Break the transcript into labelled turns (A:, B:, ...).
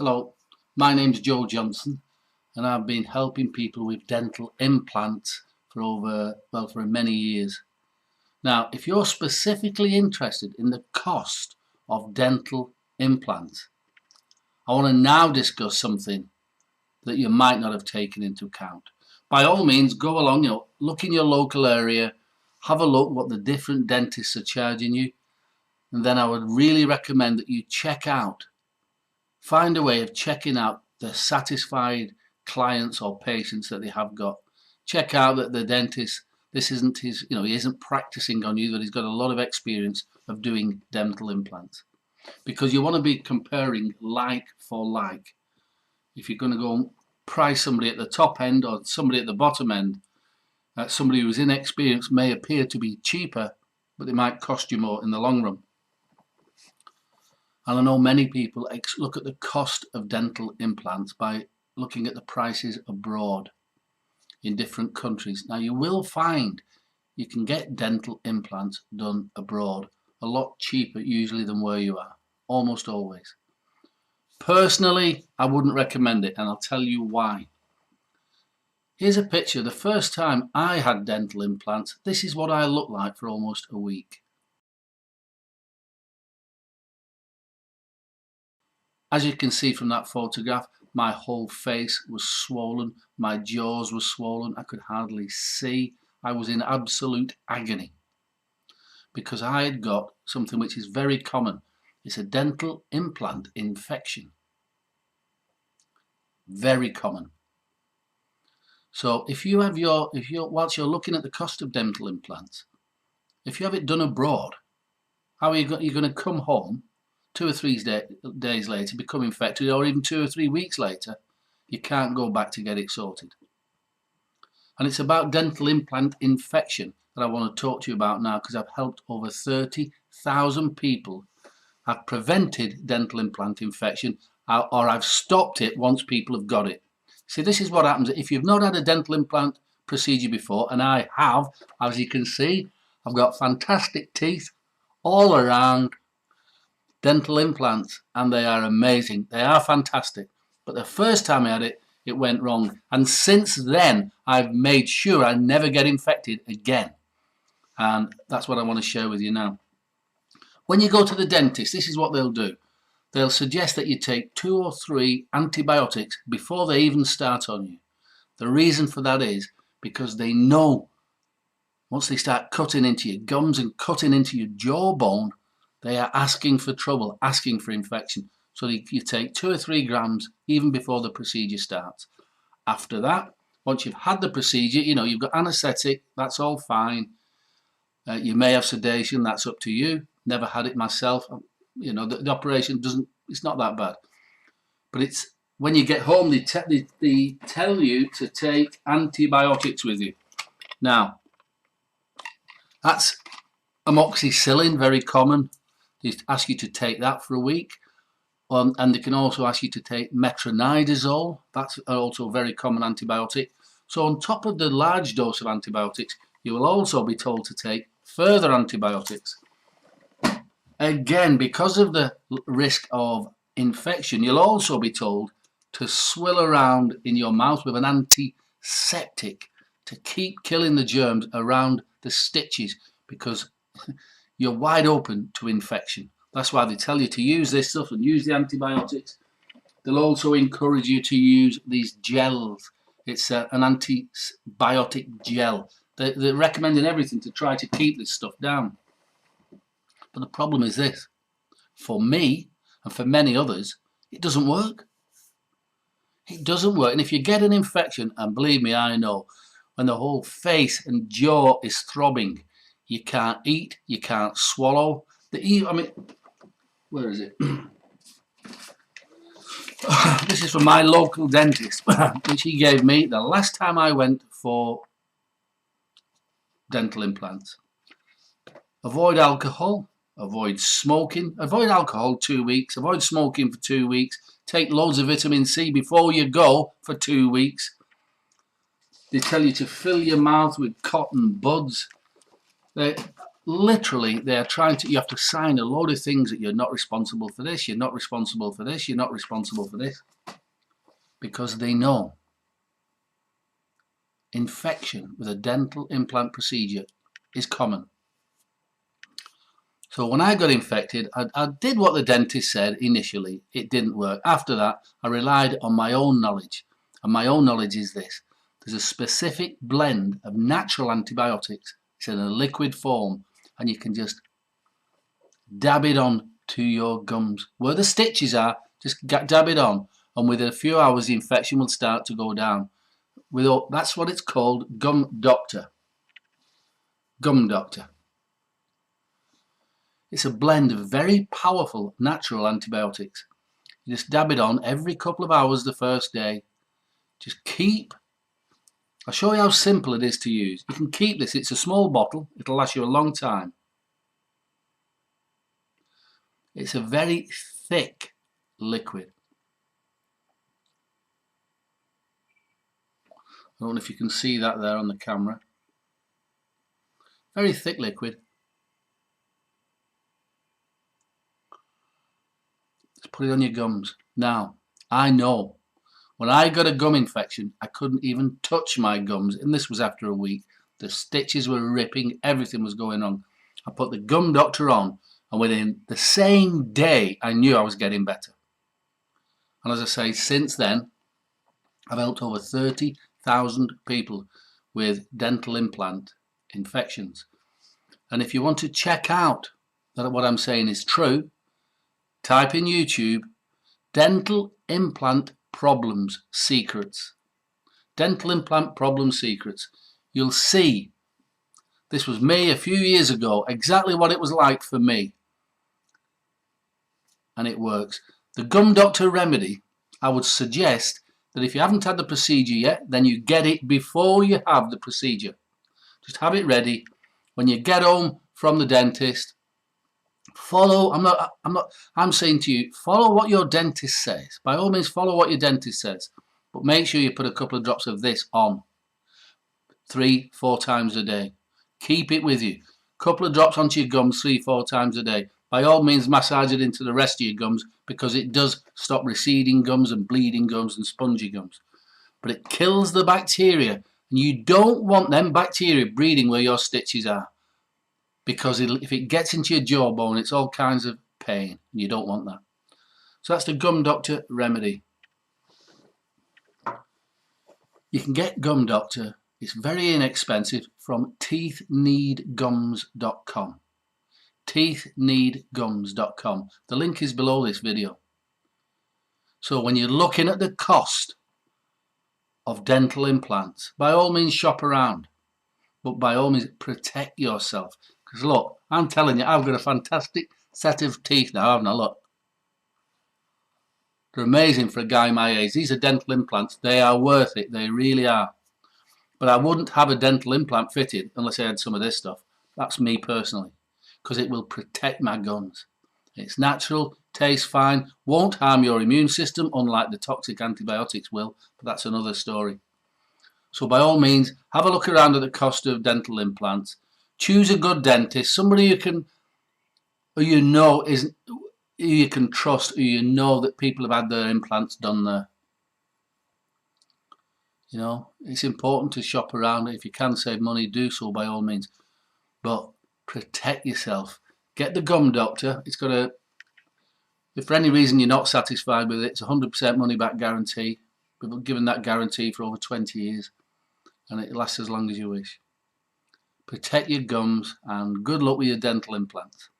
A: Hello, my name's Joe Johnson and I've been helping people with dental implants for many years. Now, if you're specifically interested in the cost of dental implants, I want to now discuss something that you might not have taken into account. By all means, go along, look in your local area, have a look what the different dentists are charging you, and then I would really recommend that you find a way of checking out the satisfied clients or patients that they have got. Check out that the dentist, this isn't his, he isn't practicing on you, that he's got a lot of experience of doing dental implants. Because you want to be comparing like for like. If you're going to go and price somebody at the top end or somebody at the bottom end, somebody who's inexperienced may appear to be cheaper, but they might cost you more in the long run. And I know many people look at the cost of dental implants by looking at the prices abroad in different countries. Now you will find you can get dental implants done abroad a lot cheaper usually than where you are, almost always. Personally, I wouldn't recommend it, and I'll tell you why. Here's a picture. The first time I had dental implants, this is what I looked like for almost a week. As you can see from that photograph, my whole face was swollen, my jaws were swollen, I could hardly see. I was in absolute agony because I had got something which is very common. It's a dental implant infection. Very common. So if you have whilst you're looking at the cost of dental implants, if you have it done abroad, how are you going to come home 2 or 3 days later, become infected, or even 2 or 3 weeks later, you can't go back to get it sorted. And it's about dental implant infection that I want to talk to you about now, because I've helped over 30,000 people. I've prevented dental implant infection, or I've stopped it once people have got it. See, this is what happens if you've not had a dental implant procedure before, and I have. As you can see, I've got fantastic teeth all around. Dental implants, and they are amazing. They are fantastic. But the first time I had it, it went wrong. And since then, I've made sure I never get infected again. And that's what I want to share with you now. When you go to the dentist, this is what they'll do. They'll suggest that you take 2 or 3 antibiotics before they even start on you. The reason for that is because they know once they start cutting into your gums and cutting into your jawbone, they are asking for trouble, asking for infection. So you take 2 or 3 grams even before the procedure starts. After that, once you've had the procedure, you've got anaesthetic, that's all fine. You may have sedation, that's up to you. Never had it myself. The operation it's not that bad. But it's when you get home, they tell you to take antibiotics with you. Now, that's amoxicillin, very common. They ask you to take that for a week, and they can also ask you to take metronidazole. That's also a very common antibiotic. So on top of the large dose of antibiotics, you will also be told to take further antibiotics. Again, because of the risk of infection, you'll also be told to swill around in your mouth with an antiseptic to keep killing the germs around the stitches, because you're wide open to infection. That's why they tell you to use this stuff and use the antibiotics. They'll also encourage you to use these gels. It's an antibiotic gel. They're recommending everything to try to keep this stuff down. But the problem is this. For me, and for many others, it doesn't work. It doesn't work. And if you get an infection, and believe me, I know, when the whole face and jaw is throbbing, you can't eat, you can't swallow. Where is it? This is from my local dentist, which he gave me the last time I went for dental implants. Avoid alcohol, avoid smoking, avoid alcohol 2 weeks, avoid smoking for 2 weeks, take loads of vitamin C before you go for 2 weeks. They tell you to fill your mouth with cotton buds. literally, they are trying to, you have to sign a load of things that you're not responsible for this, you're not responsible for this, you're not responsible for this, because they know infection with a dental implant procedure is common. So when I got infected, I did what the dentist said initially. It didn't work. After that, I relied on my own knowledge. And my own knowledge is this. There's a specific blend of natural antibiotics. It's in a liquid form. And you can just dab it on to your gums. Where the stitches are, just dab it on. And within a few hours, the infection will start to go down. That's what it's called, Gum Doctor. Gum Doctor. It's a blend of very powerful natural antibiotics. You just dab it on every couple of hours the first day. Just I'll show you how simple it is to use. You can keep this, it's a small bottle, it'll last you a long time. It's a very thick liquid. I don't know if you can see that there on the camera. Very thick liquid. Just put it on your gums. Now, I know when I got a gum infection, I couldn't even touch my gums, and this was after a week. The stitches were ripping, everything was going on. I put the Gum Doctor on, and within the same day, I knew I was getting better. And as I say, since then, I've helped over 30,000 people with dental implant infections. And if you want to check out that what I'm saying is true, type in YouTube, dental implant problems secrets. Dental implant problem secrets. You'll see, this was me a few years ago, exactly what it was like for me. And it works. The Gum Doctor remedy, I would suggest that if you haven't had the procedure yet, then you get it before you have the procedure. Just have it ready. When you get home from the dentist, I'm saying to you, follow what your dentist says. By all means, follow what your dentist says. But make sure you put a couple of drops of this on 3-4 times a day. Keep it with you. Couple of drops onto your gums 3-4 times a day. By all means, massage it into the rest of your gums because it does stop receding gums and bleeding gums and spongy gums. But it kills the bacteria. And you don't want them bacteria breeding where your stitches are. Because if it gets into your jawbone, it's all kinds of pain. And you don't want that. So that's the Gum Doctor remedy. You can get Gum Doctor. It's very inexpensive from teethneedgums.com. Teethneedgums.com. The link is below this video. So when you're looking at the cost of dental implants, by all means shop around. But by all means protect yourself. Because look, I'm telling you, I've got a fantastic set of teeth now, haven't I? Look. They're amazing for a guy my age. These are dental implants. They are worth it. They really are. But I wouldn't have a dental implant fitted unless I had some of this stuff. That's me personally. Because it will protect my gums. It's natural, tastes fine, won't harm your immune system, unlike the toxic antibiotics will. But that's another story. So by all means, have a look around at the cost of dental implants. Choose a good dentist, somebody you can trust, who you know that people have had their implants done there. You know, it's important to shop around. If you can save money, do so by all means. But protect yourself. Get the Gum Doctor. It's got if for any reason you're not satisfied with it, it's a 100% money back guarantee. We've given that guarantee for over 20 years. And it lasts as long as you wish. Protect your gums and good luck with your dental implants.